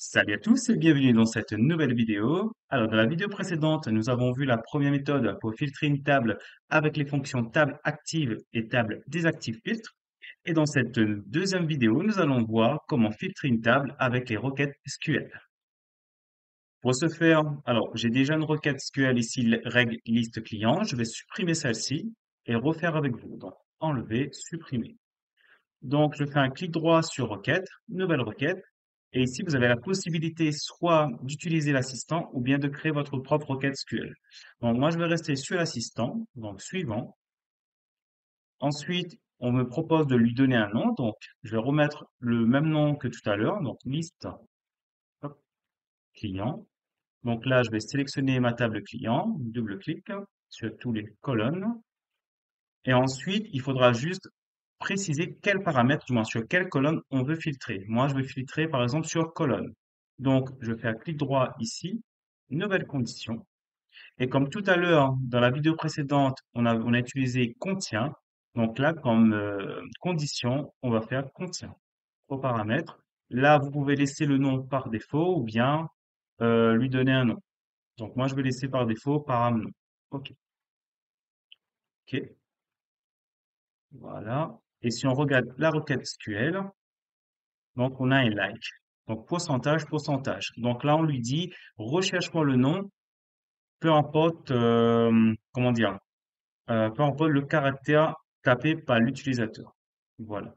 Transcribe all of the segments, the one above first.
Salut à tous et bienvenue dans cette nouvelle vidéo. Alors, dans la vidéo précédente, nous avons vu la première méthode pour filtrer une table avec les fonctions table active et table désactive filtre. Et dans cette deuxième vidéo, nous allons voir comment filtrer une table avec les requêtes SQL. Pour ce faire, alors j'ai déjà une requête SQL ici, règle liste client. Je vais supprimer celle-ci et refaire avec vous. Donc, enlever, supprimer. Donc, je fais un clic droit sur requête, nouvelle requête. Et ici, vous avez la possibilité soit d'utiliser l'assistant ou bien de créer votre propre requête SQL. Donc, moi, je vais rester sur l'assistant, donc suivant. Ensuite, on me propose de lui donner un nom. Donc, je vais remettre le même nom que tout à l'heure. Donc, liste, hop, client. Donc là, je vais sélectionner ma table client, double-clic sur tous les colonnes. Et ensuite, il faudra juste préciser quels paramètres, du moins sur quelle colonne on veut filtrer. Moi, je vais filtrer par exemple sur colonne. Donc, je fais un clic droit ici, nouvelle condition. Et comme tout à l'heure, dans la vidéo précédente, on a utilisé contient. Donc là, comme condition, on va faire contient aux paramètres. Là, vous pouvez laisser le nom par défaut ou bien lui donner un nom. Donc moi, je vais laisser par défaut param nom. OK. OK. Voilà. Et si on regarde la requête SQL, donc on a un like. Donc pourcentage, pourcentage. Donc là, on lui dit, recherche-moi le nom, peu importe, comment dire, peu importe le caractère tapé par l'utilisateur. Voilà.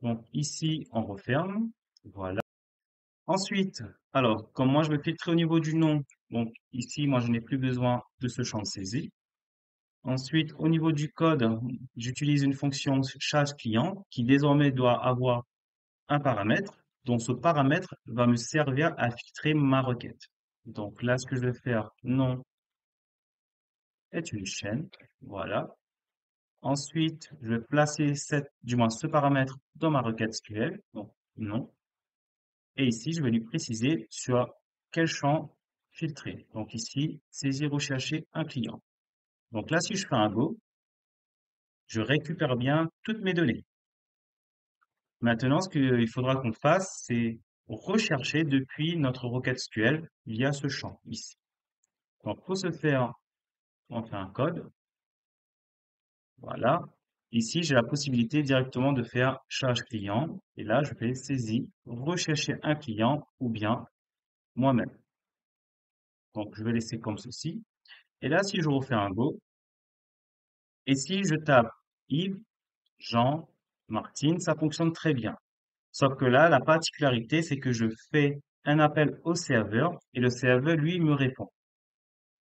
Donc ici, on referme. Voilà. Ensuite, alors, comme moi, je vais filtrer au niveau du nom. Donc ici, moi, je n'ai plus besoin de ce champ de saisie. Ensuite, au niveau du code, j'utilise une fonction charge client qui désormais doit avoir un paramètre dont ce paramètre va me servir à filtrer ma requête. Donc là, ce que je vais faire, nom est une chaîne. Voilà. Ensuite, je vais placer du moins ce paramètre dans ma requête SQL. Donc, nom. Et ici, je vais lui préciser sur quel champ filtrer. Donc ici, saisir, rechercher un client. Donc là, si je fais un go, je récupère bien toutes mes données. Maintenant, ce qu'il faudra qu'on fasse, c'est rechercher depuis notre requête SQL via ce champ ici. Donc, pour ce faire, on fait un code. Voilà. Ici, j'ai la possibilité directement de faire charge client. Et là, je fais saisie, rechercher un client ou bien moi-même. Donc, je vais laisser comme ceci. Et là, si je refais un go, et si je tape Yves, Jean, Martine, ça fonctionne très bien. Sauf que là, la particularité, c'est que je fais un appel au serveur et le serveur, lui, me répond.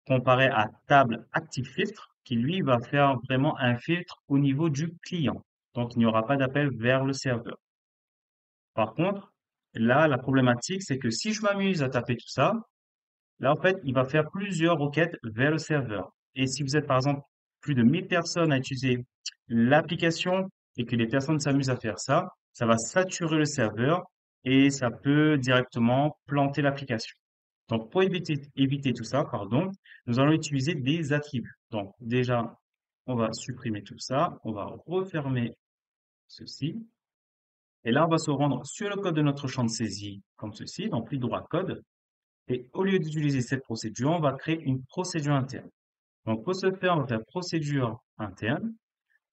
Comparé à table active filtre, qui lui va faire vraiment un filtre au niveau du client. Donc, il n'y aura pas d'appel vers le serveur. Par contre, là, la problématique, c'est que si je m'amuse à taper tout ça, là, en fait, il va faire plusieurs requêtes vers le serveur. Et si vous êtes, par exemple, plus de 1000 personnes à utiliser l'application et que les personnes s'amusent à faire ça, ça va saturer le serveur et ça peut directement planter l'application. Donc, pour éviter tout ça, pardon, nous allons utiliser des attributs. Donc, déjà, on va supprimer tout ça. On va refermer ceci. Et là, on va se rendre sur le code de notre champ de saisie, comme ceci, donc clic droit code. Et au lieu d'utiliser cette procédure, on va créer une procédure interne. Donc, pour ce faire, on va faire procédure interne.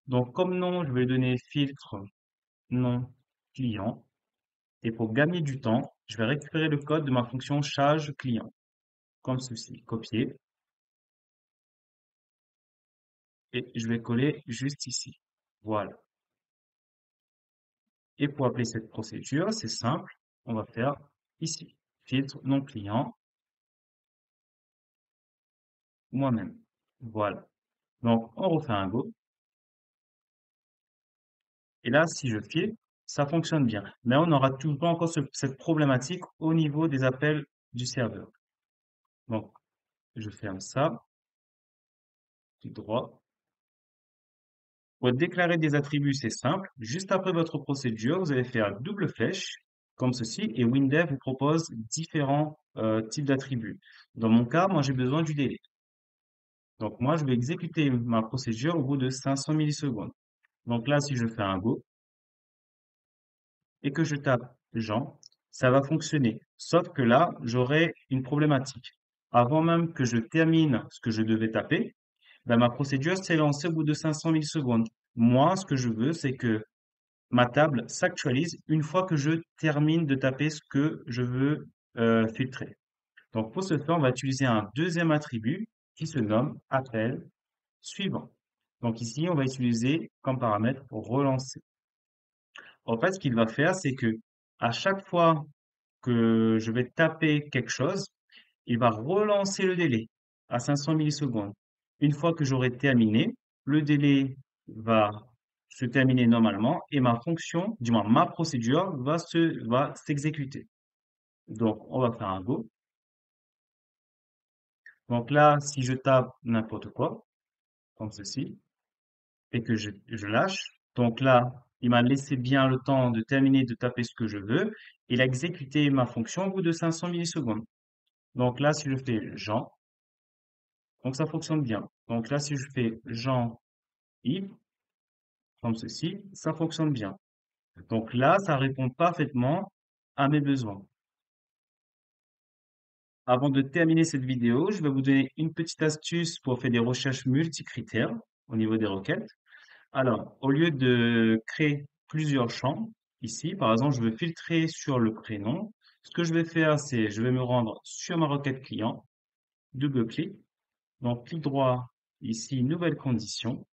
Donc, comme nom, je vais donner filtre nom client. Et pour gagner du temps, je vais récupérer le code de ma fonction charge client, comme ceci, copier. Et je vais coller juste ici. Voilà. Et pour appeler cette procédure, c'est simple. On va faire ici, filtre non client, moi-même. Voilà. Donc, on refait un go. Et là, si je file, ça fonctionne bien. Mais on aura toujours encore cette problématique au niveau des appels du serveur. Donc, je ferme ça, clic droit. Pour déclarer des attributs, c'est simple. Juste après votre procédure, vous allez faire double flèche, comme ceci, et Windev vous propose différents types d'attributs. Dans mon cas, moi, j'ai besoin du délai. Donc, moi, je vais exécuter ma procédure au bout de 500 millisecondes. Donc là, si je fais un go, et que je tape Jean, ça va fonctionner. Sauf que là, j'aurai une problématique. Avant même que je termine ce que je devais taper, ben, ma procédure s'est lancée au bout de 500 millisecondes. Moi, ce que je veux, c'est que ma table s'actualise une fois que je termine de taper ce que je veux filtrer. Donc, pour ce faire, on va utiliser un deuxième attribut qui se nomme appel suivant. Donc ici, on va utiliser comme paramètre relancer. En fait, ce qu'il va faire, c'est que à chaque fois que je vais taper quelque chose, il va relancer le délai à 500 millisecondes. Une fois que j'aurai terminé, le délai va se terminer normalement et ma fonction, du moins ma procédure, va s'exécuter. Donc, on va faire un go. Donc là, si je tape n'importe quoi, comme ceci, et que je lâche, donc là, il m'a laissé bien le temps de terminer de taper ce que je veux. Il a exécuté ma fonction au bout de 500 millisecondes. Donc là, si je fais Jean, donc ça fonctionne bien. Donc là, si je fais Jean Yves, comme ceci, ça fonctionne bien. Donc là, ça répond parfaitement à mes besoins. Avant de terminer cette vidéo, je vais vous donner une petite astuce pour faire des recherches multicritères au niveau des requêtes. Alors, au lieu de créer plusieurs champs, ici, par exemple, je veux filtrer sur le prénom. Ce que je vais faire, c'est je vais me rendre sur ma requête client, double-clic, donc clic droit, ici, nouvelle condition,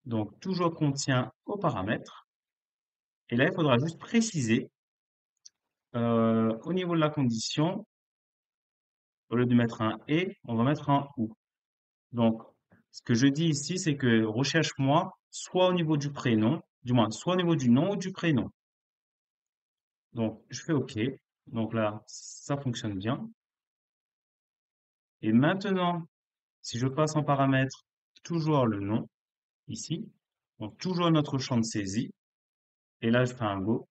donc toujours contient aux paramètres. Et là, il faudra juste préciser au niveau de la condition, au lieu de mettre un et, on va mettre un ou. Donc, ce que je dis ici, c'est que recherche-moi soit au niveau du prénom, du moins, soit au niveau du nom ou du prénom. Donc, je fais OK. Donc là, ça fonctionne bien. Et maintenant, si je passe en paramètre, toujours le nom, ici, donc toujours notre champ de saisie, et là, je fais un Go.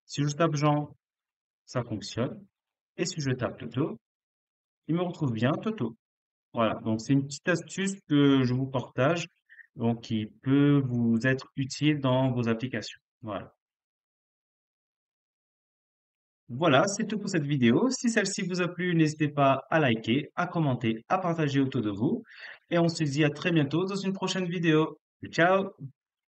Si je tape Jean, ça fonctionne. Et si je tape Toto, il me retrouve bien Toto. Voilà, donc c'est une petite astuce que je vous partage, donc qui peut vous être utile dans vos applications. Voilà. Voilà, c'est tout pour cette vidéo. Si celle-ci vous a plu, n'hésitez pas à liker, à commenter, à partager autour de vous. Et on se dit à très bientôt dans une prochaine vidéo. Ciao!